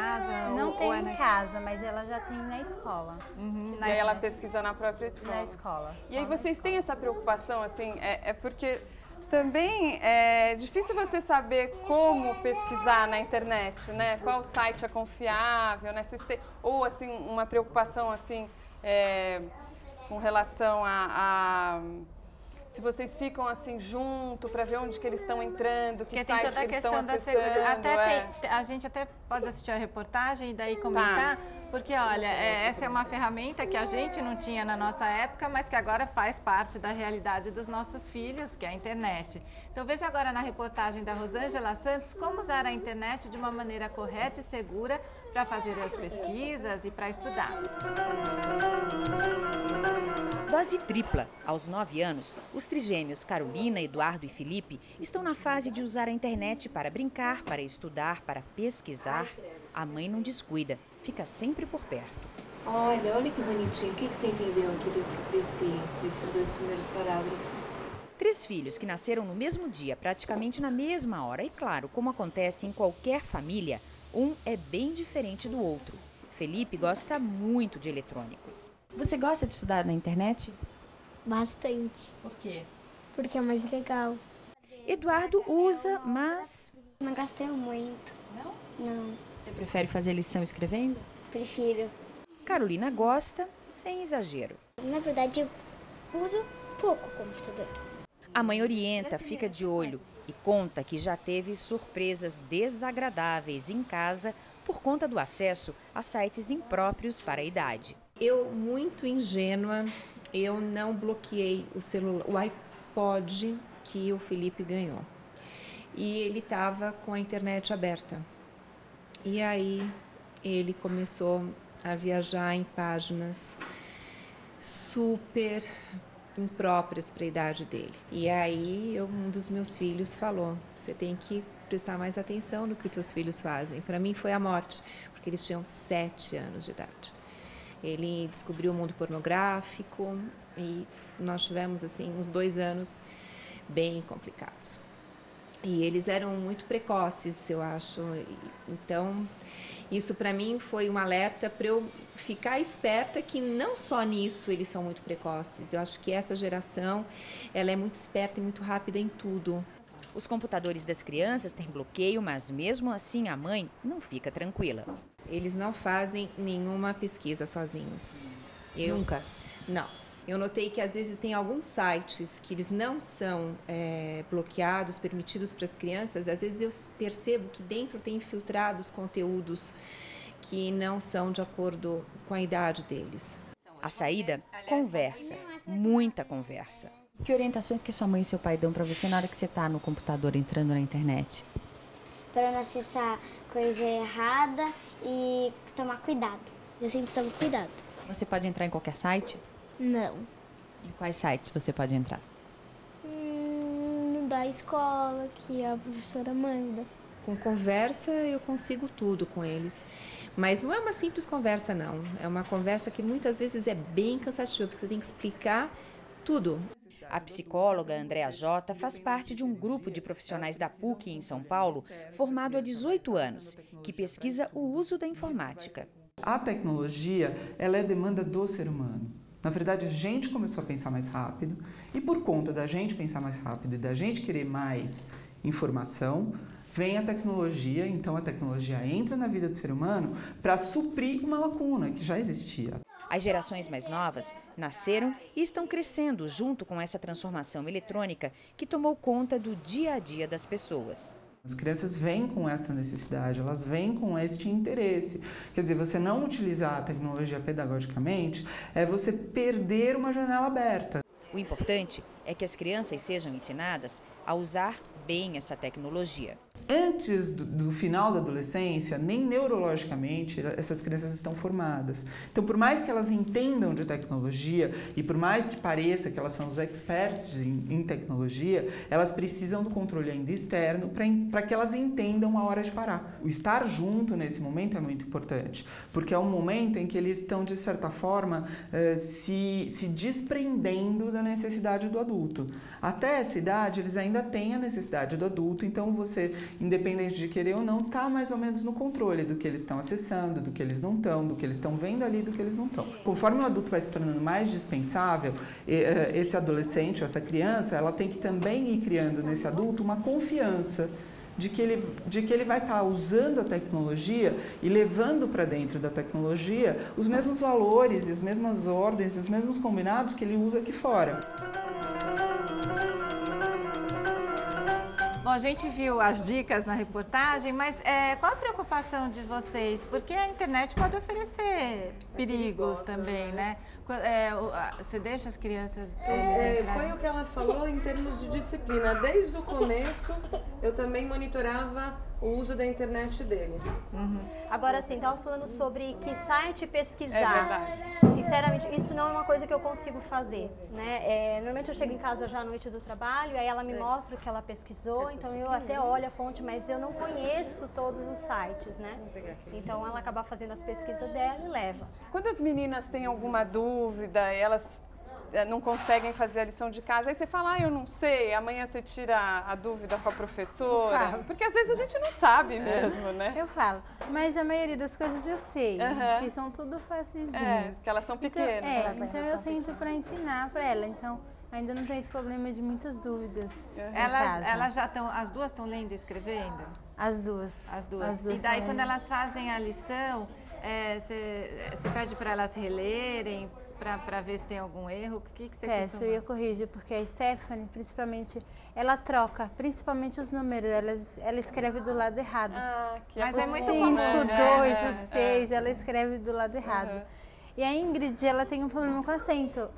Não ou tem é em casa, mas ela já tem na escola. E aí ela pesquisa na própria escola. Na escola. E aí vocês têm essa preocupação, assim, porque também é difícil você saber como pesquisar na internet, né? Qual site é confiável, né? Vocês têm, ou, assim, uma preocupação, assim, com relação a Se vocês ficam assim junto para ver onde que eles estão entrando, que tem toda a questão da segurança. A gente até pode assistir a reportagem e daí comentar, porque olha, essa é uma ferramenta que a gente não tinha na nossa época, mas que agora faz parte da realidade dos nossos filhos, que é a internet. Então veja agora na reportagem da Rosângela Santos como usar a internet de uma maneira correta e segura para fazer as pesquisas e para estudar. Dose tripla. Aos 9 anos, os trigêmeos Carolina, Eduardo e Felipe estão na fase de usar a internet para brincar, para estudar, para pesquisar. A mãe não descuida, fica sempre por perto. Olha que bonitinho. O que você entendeu aqui desses 2 primeiros parágrafos? 3 filhos que nasceram no mesmo dia, praticamente na mesma hora. E claro, como acontece em qualquer família, um é bem diferente do outro. Felipe gosta muito de eletrônicos. Você gosta de estudar na internet? Bastante. Por quê? Porque é mais legal. Eduardo usa, mas... Não gastei muito. Não? Não. Você prefere fazer lição escrevendo? Prefiro. Carolina gosta, sem exagero. Na verdade, eu uso pouco o computador. A mãe orienta, fica de olho e conta que já teve surpresas desagradáveis em casa por conta do acesso a sites impróprios para a idade. Eu, muito ingênua, eu não bloqueei o iPod que o Felipe ganhou. E ele estava com a internet aberta. E aí ele começou a viajar em páginas super impróprias para a idade dele. E aí um dos meus filhos falou, você tem que prestar mais atenção no que os teus filhos fazem. Para mim foi a morte, porque eles tinham 7 anos de idade. Ele descobriu o mundo pornográfico e nós tivemos assim uns 2 anos bem complicados. E eles eram muito precoces, eu acho. Então, isso para mim foi um alerta para eu ficar esperta que não só nisso eles são muito precoces. Eu acho que essa geração, ela é muito esperta e muito rápida em tudo. Os computadores das crianças têm bloqueio, mas mesmo assim a mãe não fica tranquila. Eles não fazem nenhuma pesquisa sozinhos. Nunca? Não. Eu notei que às vezes tem alguns sites que eles não são bloqueados, permitidos para as crianças. Às vezes eu percebo que dentro tem infiltrados conteúdos que não são de acordo com a idade deles. A saída? Conversa. Muita conversa. Que orientações que sua mãe e seu pai dão para você na hora que você está no computador entrando na internet? Para não acessar coisa errada e tomar cuidado. Eu sempre tomo cuidado. Você pode entrar em qualquer site? Não. Em quais sites você pode entrar? No da escola, que a professora manda. Com conversa eu consigo tudo com eles. Mas não é uma simples conversa, não. É uma conversa que muitas vezes é bem cansativa, porque você tem que explicar tudo. A psicóloga Andréa Jota faz parte de um grupo de profissionais da PUC em São Paulo, formado há 18 anos, que pesquisa o uso da informática. A tecnologia, ela é demanda do ser humano. Na verdade, a gente começou a pensar mais rápido e por conta da gente pensar mais rápido e da gente querer mais informação, vem a tecnologia, então a tecnologia entra na vida do ser humano para suprir uma lacuna que já existia. As gerações mais novas nasceram e estão crescendo junto com essa transformação eletrônica que tomou conta do dia a dia das pessoas. As crianças vêm com esta necessidade, elas vêm com este interesse. Quer dizer, você não utilizar a tecnologia pedagogicamente é você perder uma janela aberta. O importante é que as crianças sejam ensinadas a usar bem essa tecnologia. Antes do final da adolescência, nem neurologicamente essas crianças estão formadas. Então, por mais que elas entendam de tecnologia e por mais que pareça que elas são os experts em tecnologia, elas precisam do controle ainda externo para que elas entendam a hora de parar. O estar junto nesse momento é muito importante, porque é um momento em que eles estão, de certa forma, se desprendendo da necessidade do adulto. Até essa idade, eles ainda têm a necessidade do adulto, então você, independente de querer ou não, está mais ou menos no controle do que eles estão acessando, do que eles não estão, do que eles estão vendo ali, do que eles não estão. Conforme o adulto vai se tornando mais dispensável, esse adolescente, essa criança, ela tem que também ir criando nesse adulto uma confiança de que ele vai estar usando a tecnologia e levando para dentro da tecnologia os mesmos valores, as mesmas ordens, os mesmos combinados que ele usa aqui fora. a gente viu as dicas na reportagem, mas qual a preocupação de vocês? Porque a internet pode oferecer perigos também, né? Você deixa as crianças... Foi o que ela falou em termos de disciplina. Desde o começo, eu também monitorava o uso da internet dele. Agora, assim, estava falando sobre que site pesquisar. É verdade. Sinceramente, isso não é uma coisa que eu consigo fazer, né? Normalmente eu chego em casa já à noite do trabalho, aí ela me mostra o que ela pesquisou, então eu até olho a fonte, mas eu não conheço todos os sites, né? Então ela acaba fazendo as pesquisas dela e leva. Quando as meninas têm alguma dúvida, elas não conseguem fazer a lição de casa, aí você fala, eu não sei, amanhã você tira a dúvida com a professora, porque às vezes a gente não sabe mesmo, né? Eu falo, mas a maioria das coisas eu sei, que são tudo facilzinhas. Que elas são pequenas. Então eu tento para ensinar para ela, então ainda não tem esse problema de muitas dúvidas. Elas já estão, as duas estão lendo e escrevendo? As duas. As duas. E daí quando elas fazem a lição, você pede para elas relerem, para ver se tem algum erro? O que você Peço e eu corrijo, porque a Stephanie, principalmente, ela troca, principalmente os números, ela escreve do lado errado. Mas é muito 5, comum, 2, o 6, ela escreve do lado errado. E a Ingrid, ela tem um problema com acento.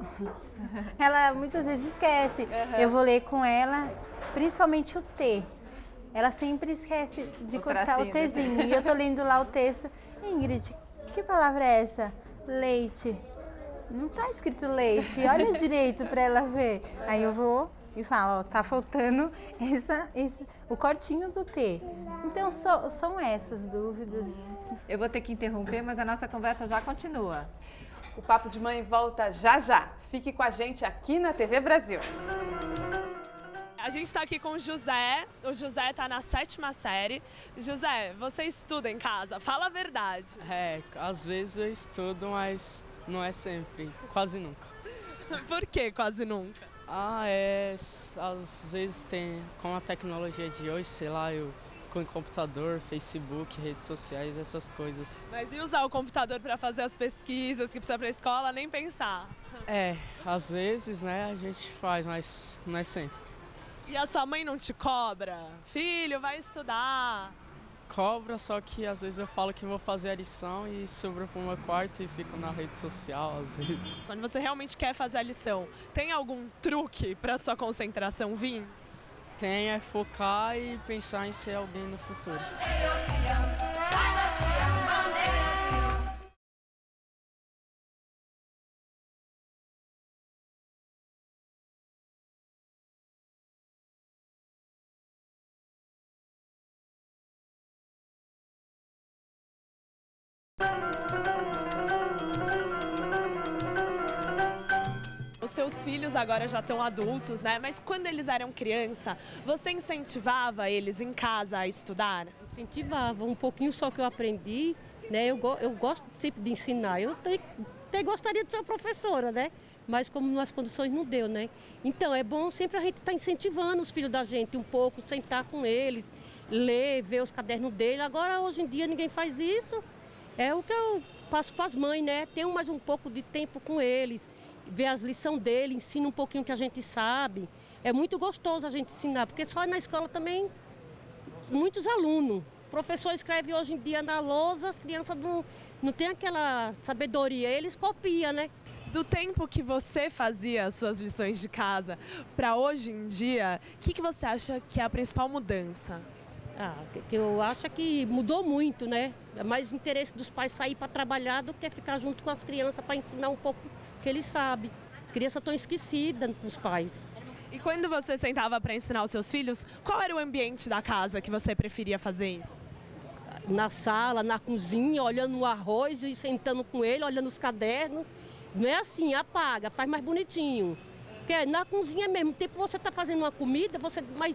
Ela muitas vezes esquece. Eu vou ler com ela, principalmente o T. Ela sempre esquece de cortar o Tzinho. E eu tô lendo lá o texto. Ingrid, que palavra é essa? Leite. Não tá escrito leite, olha direito para ela ver. Aí eu vou e falo, tá faltando o cortinho do T. Então são essas dúvidas. Eu vou ter que interromper, mas a nossa conversa já continua. O Papo de Mãe volta já já. Fique com a gente aqui na TV Brasil. A gente está aqui com o José está na 7ª série. José, você estuda em casa? Fala a verdade. Às vezes eu estudo, mas não é sempre, quase nunca. Por que quase nunca? Às vezes tem, com a tecnologia de hoje, sei lá, eu fico em computador, Facebook, redes sociais, essas coisas. Mas e usar o computador para fazer as pesquisas que precisa para a escola, nem pensar? Às vezes, né, a gente faz, mas não é sempre. E a sua mãe não te cobra? Filho, vai estudar. Cobra, só que às vezes eu falo que vou fazer a lição e sobro pro meu quarto e fico na rede social, às vezes. Quando você realmente quer fazer a lição, tem algum truque para sua concentração vir? Tem, focar e pensar em ser alguém no futuro. Os seus filhos agora já estão adultos, né? Mas quando eles eram criança, você incentivava eles em casa a estudar? Incentivava, um pouquinho só que eu aprendi, né? Eu gosto sempre de ensinar. Eu até gostaria de ser uma professora, né? Mas como as condições não deu, né? Então é bom sempre a gente estar incentivando os filhos da gente um pouco, sentar com eles, ler, ver os cadernos deles. Agora, hoje em dia, ninguém faz isso. É o que eu passo para as mães, né? Ter mais um pouco de tempo com eles, ver as lições deles, ensina um pouquinho que a gente sabe. É muito gostoso a gente ensinar, porque só na escola também, muitos alunos. O professor escreve hoje em dia na lousa, as crianças não têm aquela sabedoria, eles copiam, né? Do tempo que você fazia as suas lições de casa para hoje em dia, o que você acha que é a principal mudança? Eu acho que mudou muito, né? É mais interesse dos pais sair para trabalhar do que ficar junto com as crianças para ensinar um pouco o que eles sabem. As crianças estão esquecidas dos pais. E quando você sentava para ensinar os seus filhos, qual era o ambiente da casa que você preferia fazer isso? Na sala, na cozinha, olhando o arroz e sentando com ele, olhando os cadernos. Não é assim, apaga, faz mais bonitinho. Porque na cozinha mesmo, tempo você está fazendo uma comida, mas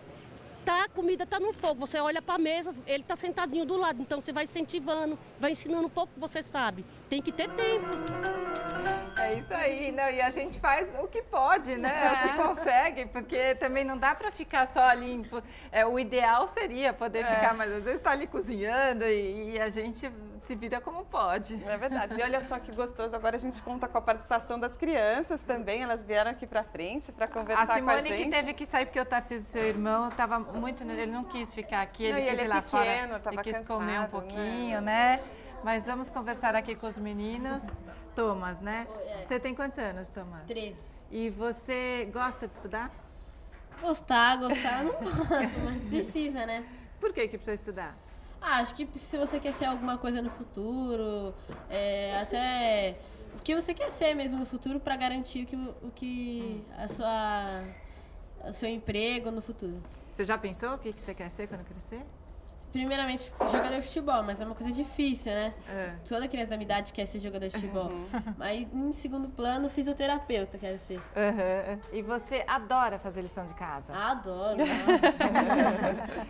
a comida está no fogo, você olha para a mesa, ele está sentadinho do lado, então você vai incentivando, vai ensinando um pouco que você sabe. Tem que ter tempo. É É isso aí, não, e a gente faz o que pode, né? O que consegue, porque também não dá para ficar só ali. O ideal seria poder ficar, mas às vezes está ali cozinhando e a gente se vira como pode. É verdade. E olha só que gostoso, agora a gente conta com a participação das crianças também, elas vieram aqui pra frente para conversar com a gente. A Simone que teve que sair porque o Tarcísio, seu irmão, estava muito... Ele não quis ficar aqui, ele quis ir lá fora. Ele quis comer um pouquinho, né? Mas vamos conversar aqui com os meninos. Thomas, né? Você tem quantos anos, Thomas? 13. E você gosta de estudar? Gostar, eu não gosto, mas precisa, né? Por que precisa estudar? Acho que se você quer ser alguma coisa no futuro, até o que você quer ser mesmo no futuro para garantir o seu emprego no futuro. Você já pensou o que você quer ser quando crescer? Primeiramente, jogador de futebol, mas é uma coisa difícil, né? Toda criança da minha idade quer ser jogador de futebol. Mas, em segundo plano, fisioterapeuta quero ser. E você adora fazer lição de casa? Adoro, nossa.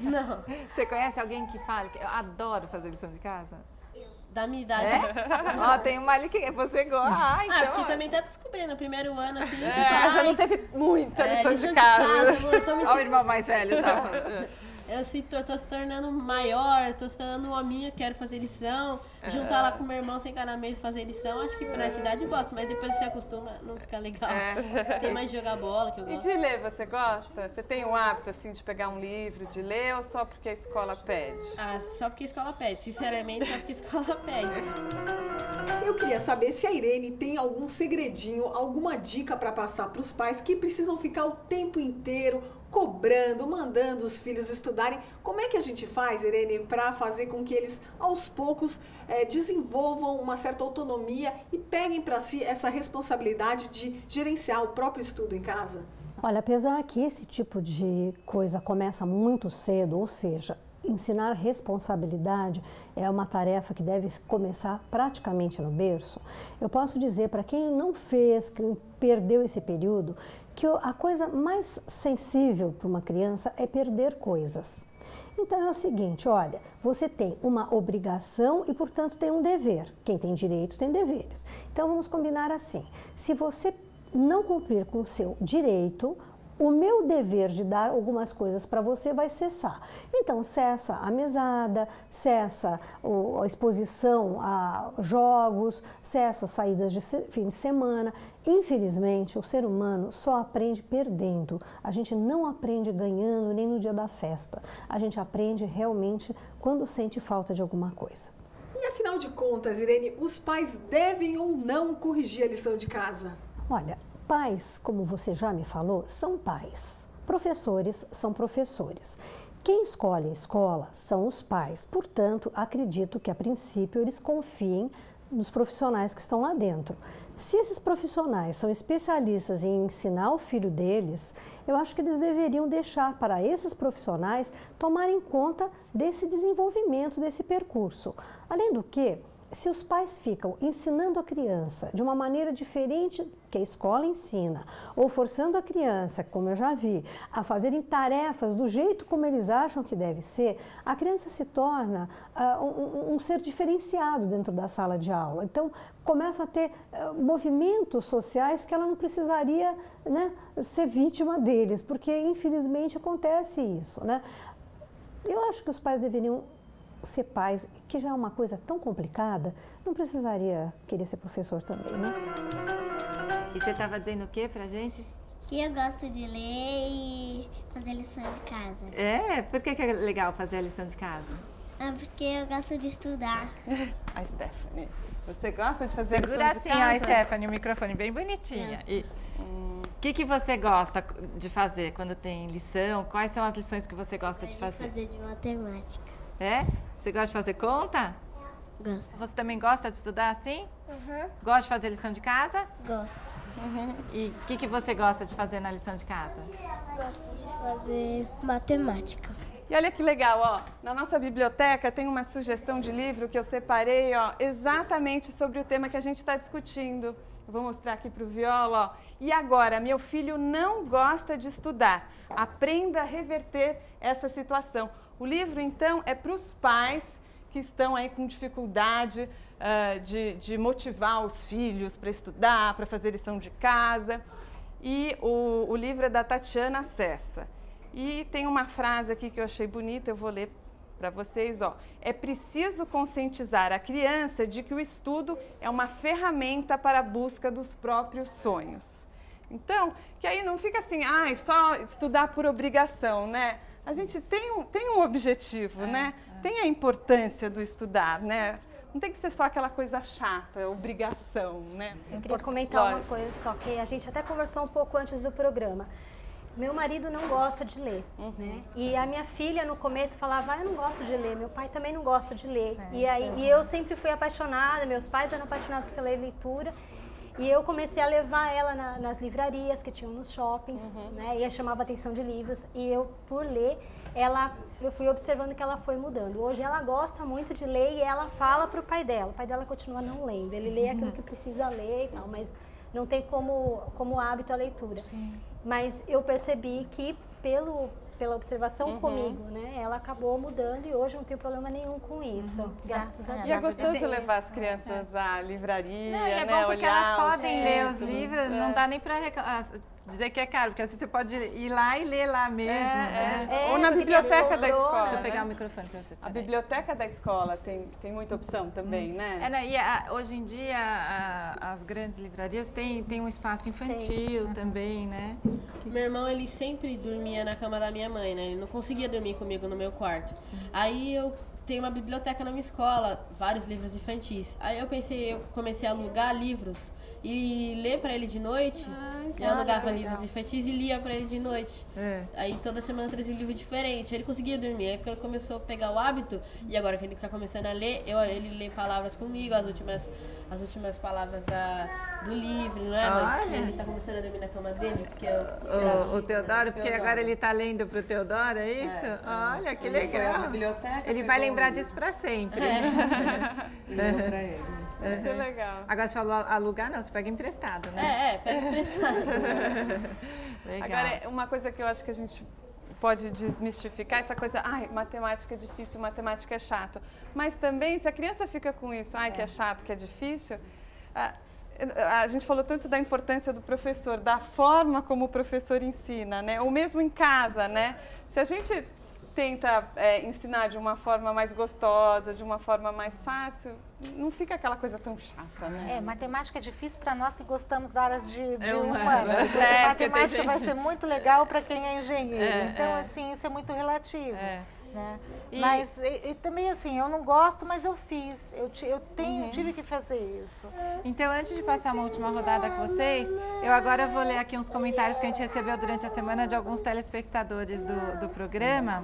Não. Você conhece alguém que fala que eu adoro fazer lição de casa? Da minha idade. Ó, tem uma ali que você gosta. Então, porque também tá descobrindo, no primeiro ano, assim, você fala... já não teve muita lição de casa. Olha o irmão mais velho já. Eu tô se tornando maior, tô se tornando um hominho, quero fazer lição, juntar lá com meu irmão, sentar na mesa e fazer lição. Acho que pra essa idade eu gosto, mas depois você acostuma, não fica legal. Tem mais de jogar bola, que eu gosto. E de ler, você gosta? Você tem o hábito, assim, de pegar um livro, de ler, ou só porque a escola pede? Só porque a escola pede. Sinceramente, só porque a escola pede. Eu queria saber se a Irene tem algum segredinho, alguma dica para passar para os pais que precisam ficar o tempo inteiro cobrando, mandando os filhos estudarem. Como é que a gente faz, Irene, para fazer com que eles, aos poucos, desenvolvam uma certa autonomia e peguem para si essa responsabilidade de gerenciar o próprio estudo em casa? Olha, apesar que esse tipo de coisa começa muito cedo, ou seja, ensinar responsabilidade é uma tarefa que deve começar praticamente no berço. Eu posso dizer para quem não fez, quem perdeu esse período, que a coisa mais sensível para uma criança é perder coisas. Então é o seguinte, olha, você tem uma obrigação e, portanto, tem um dever. Quem tem direito tem deveres. Então vamos combinar assim, se você não cumprir com o seu direito, o meu dever de dar algumas coisas para você vai cessar. Então, cessa a mesada, cessa a exposição a jogos, cessa as saídas de fim de semana. Infelizmente, o ser humano só aprende perdendo. A gente não aprende ganhando nem no dia da festa. A gente aprende realmente quando sente falta de alguma coisa. E afinal de contas, Irene, os pais devem ou não corrigir a lição de casa? Olha, pais, como você já me falou, são pais. Professores são professores. Quem escolhe a escola são os pais. Portanto, acredito que, a princípio, eles confiem nos profissionais que estão lá dentro. Se esses profissionais são especialistas em ensinar o filho deles, eu acho que eles deveriam deixar para esses profissionais tomarem conta desse desenvolvimento, desse percurso. Além do que, se os pais ficam ensinando a criança de uma maneira diferente que a escola ensina, ou forçando a criança, como eu já vi, a fazerem tarefas do jeito como eles acham que deve ser, a criança se torna um ser diferenciado dentro da sala de aula. Então, começam a ter movimentos sociais que ela não precisaria, né, ser vítima deles, porque infelizmente acontece isso, né? Eu acho que os pais deveriam ser pais, que já é uma coisa tão complicada, não precisaria querer ser professor também, né? E você estava dizendo o que pra gente? Que eu gosto de ler e fazer lição de casa. Por que é legal fazer a lição de casa? Porque eu gosto de estudar. A Stephanie, você gosta de fazer Segura lição de casa? assim, ó, Stephanie, o microfone bem bonitinha. E o que você gosta de fazer quando tem lição? Quais são as lições que você gosta de fazer? Fazer de matemática. Você gosta de fazer conta? Gosto. Você também gosta de estudar assim? Uhum. Gosta de fazer lição de casa? Gosto. E o que você gosta de fazer na lição de casa? Gosto de fazer matemática. E olha que legal, ó, na nossa biblioteca tem uma sugestão de livro que eu separei, ó, exatamente sobre o tema que a gente está discutindo. Eu vou mostrar aqui para o Viola, ó. E agora, meu filho não gosta de estudar. Aprenda a reverter essa situação. O livro, então, é para os pais que estão aí com dificuldade de motivar os filhos para estudar, para fazer lição de casa. E o livro é da Tatiana Cessa. E tem uma frase aqui que eu achei bonita, eu vou ler para vocês, ó. É preciso conscientizar a criança de que o estudo é uma ferramenta para a busca dos próprios sonhos. Então, que aí não fica assim, só estudar por obrigação, né? A gente tem um objetivo, né? Tem a importância do estudar, né? Não tem que ser só aquela coisa chata, obrigação, né? Eu queria comentar uma coisa só, que a gente até conversou um pouco antes do programa. Meu marido não gosta de ler, né? E a minha filha no começo falava, eu não gosto de ler, meu pai também não gosta de ler. E eu sempre fui apaixonada, meus pais eram apaixonados pela leitura. E eu comecei a levar ela nas livrarias que tinham nos shoppings, né? E eu chamava atenção de livros. E eu, por ler, eu fui observando que ela foi mudando. Hoje ela gosta muito de ler e ela fala para o pai dela. O pai dela continua não lendo. Ele lê aquilo que precisa ler e tal, mas não tem como hábito a leitura. Sim. Mas eu percebi que pela observação comigo, né? Ela acabou mudando e hoje não tenho problema nenhum com isso, graças a Deus. E é gostoso levar as crianças à livraria, não, e é bom porque elas podem ler os livros, não dá nem para dizer que é caro, porque assim você pode ir lá e ler lá mesmo, né? Ou na biblioteca da escola. Deixa eu pegar o microfone para você. A biblioteca da escola tem muita opção também, né? E hoje em dia as grandes livrarias têm um espaço infantil também, né? Meu irmão, ele sempre dormia na cama da minha mãe, né? Ele não conseguia dormir comigo no meu quarto. Aí eu tenho uma biblioteca na minha escola, vários livros infantis. Aí eu comecei a alugar livros e ler para ele de noite. Eu alugava livros infantis e lia para ele de noite. Aí toda semana eu trazia um livro diferente. Ele conseguia dormir. Aí quando ele começou a pegar o hábito, e agora que ele está começando a ler, ele lê palavras comigo, as últimas palavras do livro, não é? Mas ele está começando a dormir na cama dele. Porque o Teodoro, porque agora ele está lendo para o Teodoro, é isso? Olha, que legal. Ele vai lembrar disso para sempre. Leu para ele. Muito legal. Agora você falou alugar, não, você pega emprestado, né? Pega emprestado. Legal. Agora, uma coisa que eu acho que a gente pode desmistificar, essa coisa, matemática é difícil, matemática é chato. Mas também, se a criança fica com isso, que é chato, que é difícil, a gente falou tanto da importância do professor, da forma como o professor ensina, né? Ou mesmo em casa, né? Se a gente tenta ensinar de uma forma mais gostosa, de uma forma mais fácil, não fica aquela coisa tão chata, né? Matemática é difícil para nós que gostamos da área de humanas. Matemática vai ser muito legal para quem é engenheiro. Então, assim, isso é muito relativo. Né? Mas também assim, eu não gosto, mas eu fiz. Eu tive que fazer isso. Então, antes de passar uma última rodada com vocês, eu agora vou ler aqui uns comentários que a gente recebeu durante a semana de alguns telespectadores do programa,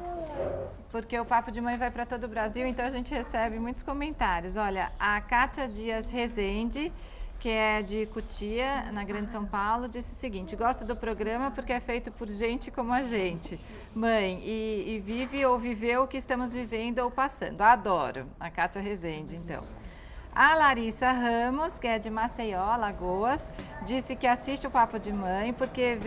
porque o Papo de Mãe vai para todo o Brasil, então a gente recebe muitos comentários. Olha, a Kátia Dias Rezende, que é de Cotia, na Grande São Paulo, disse o seguinte: gosto do programa porque é feito por gente como a gente, mãe, e vive ou viveu o que estamos vivendo ou passando. Adoro. A Kátia Rezende, então. A Larissa Ramos, que é de Maceió, Alagoas, disse que assiste o Papo de Mãe porque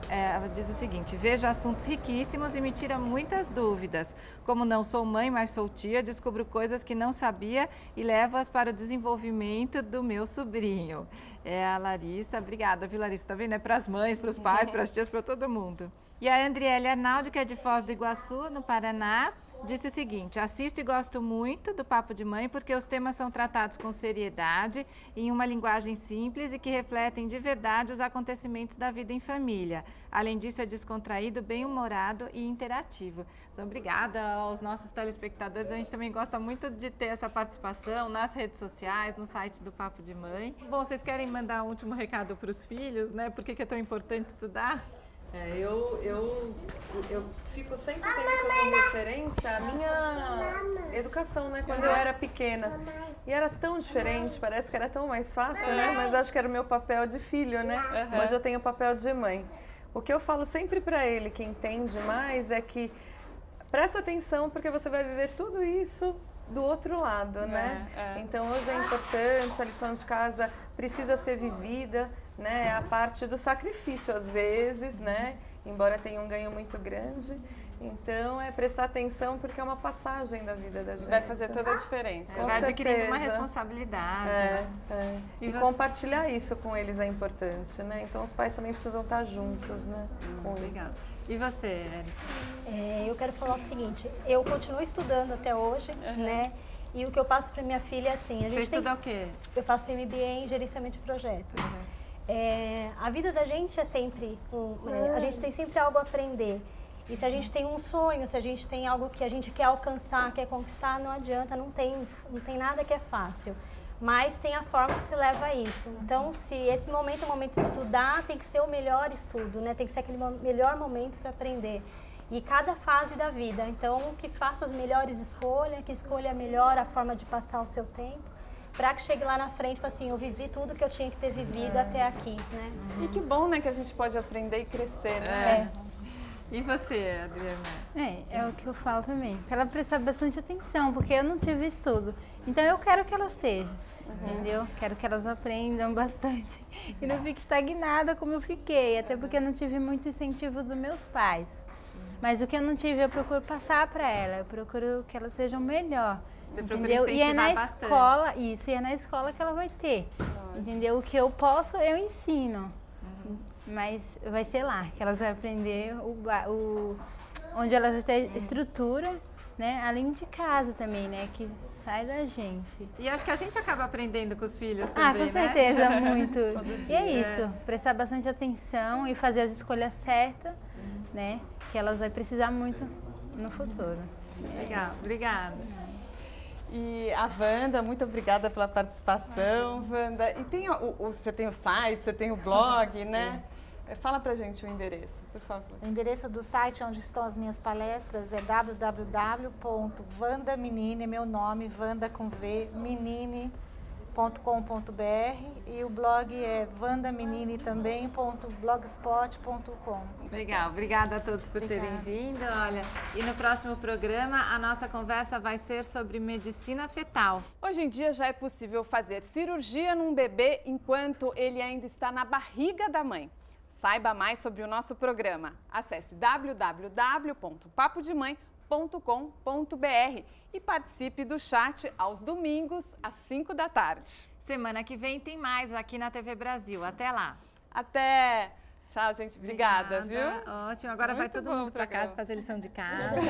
ela diz o seguinte: vejo assuntos riquíssimos e me tira muitas dúvidas. Como não sou mãe, mas sou tia, descubro coisas que não sabia e levo-as para o desenvolvimento do meu sobrinho. É a Larissa. Obrigada, viu, Larissa? Tá vendo? É para as mães, para os pais, para as tias, para todo mundo. E a Andriele Arnaldi, que é de Foz do Iguaçu, no Paraná, disse o seguinte: assisto e gosto muito do Papo de Mãe porque os temas são tratados com seriedade, em uma linguagem simples e que refletem de verdade os acontecimentos da vida em família. Além disso, é descontraído, bem-humorado e interativo. Então, obrigada aos nossos telespectadores. A gente também gosta muito de ter essa participação nas redes sociais, no site do Papo de Mãe. Bom, vocês querem mandar um último recado para os filhos, né? Por que é tão importante estudar? Eu fico sempre tendo como referência a minha educação, né? Quando eu era pequena. E era tão diferente, parece que era tão mais fácil, né? Mas acho que era o meu papel de filho, né? Hoje eu tenho o papel de mãe. O que eu falo sempre para ele, que entende mais, é que presta atenção porque você vai viver tudo isso do outro lado, né? Então hoje é importante, a lição de casa precisa ser vivida, né? A parte do sacrifício às vezes, né? Embora tenha um ganho muito grande. Então, é prestar atenção porque é uma passagem da vida da gente. Vai fazer toda a diferença. Vai adquirindo uma responsabilidade. E compartilhar isso com eles é importante, né? Então, os pais também precisam estar juntos, né? Legal. E você, Érica? Eu quero falar o seguinte, eu continuo estudando até hoje, né? E o que eu passo para minha filha é assim... Você estuda o quê? Eu faço MBA em gerenciamento de projetos. A vida da gente é sempre... a gente tem sempre algo a aprender. E se a gente tem um sonho, se a gente tem algo que a gente quer alcançar, quer conquistar, não adianta, não tem nada que é fácil. Mas tem a forma que se leva a isso. Então, se esse momento é o momento de estudar, tem que ser o melhor estudo, né? Tem que ser aquele melhor momento para aprender. E cada fase da vida. Então, que faça as melhores escolhas, que escolha melhor a forma de passar o seu tempo, para que chegue lá na frente e fale assim, eu vivi tudo que eu tinha que ter vivido até aqui, né? E que bom, né, que a gente pode aprender e crescer, né? E você, Adriana? É o que eu falo também. Para ela prestar bastante atenção, porque eu não tive estudo. Então eu quero que elas estejam, entendeu? Quero que elas aprendam bastante. E não fique estagnada como eu fiquei, até porque eu não tive muito incentivo dos meus pais. Mas o que eu não tive, eu procuro passar para ela. Eu procuro que elas sejam melhor. Você entendeu? E é na escola, isso, e é na escola que ela vai ter. Entendeu? O que eu posso, eu ensino. Mas vai ser lá que elas vão aprender onde elas vão ter estrutura, né? Além de casa também, né? Que sai da gente. E acho que a gente acaba aprendendo com os filhos também, com certeza, né? muito. E é isso, prestar bastante atenção e fazer as escolhas certas, né? Que elas vão precisar muito no futuro. Legal, obrigada. E a Wanda, muito obrigada pela participação, Wanda. E tem você tem o site, você tem o blog, né? Fala pra gente o endereço, por favor. O endereço do site onde estão as minhas palestras é www.vandamenine, meu nome, Wanda com V, menine.com.br, e o blog é vandamenine também.blogspot.com. Legal, obrigada a todos por terem vindo. Olha, e no próximo programa a nossa conversa vai ser sobre medicina fetal. Hoje em dia já é possível fazer cirurgia num bebê enquanto ele ainda está na barriga da mãe. Saiba mais sobre o nosso programa. Acesse www.papodemãe.com.br e participe do chat aos domingos, às 5 da tarde. Semana que vem tem mais aqui na TV Brasil. Até lá. Até. Tchau, gente. Obrigada, viu? Ótimo. Agora vai todo mundo para casa fazer lição de casa.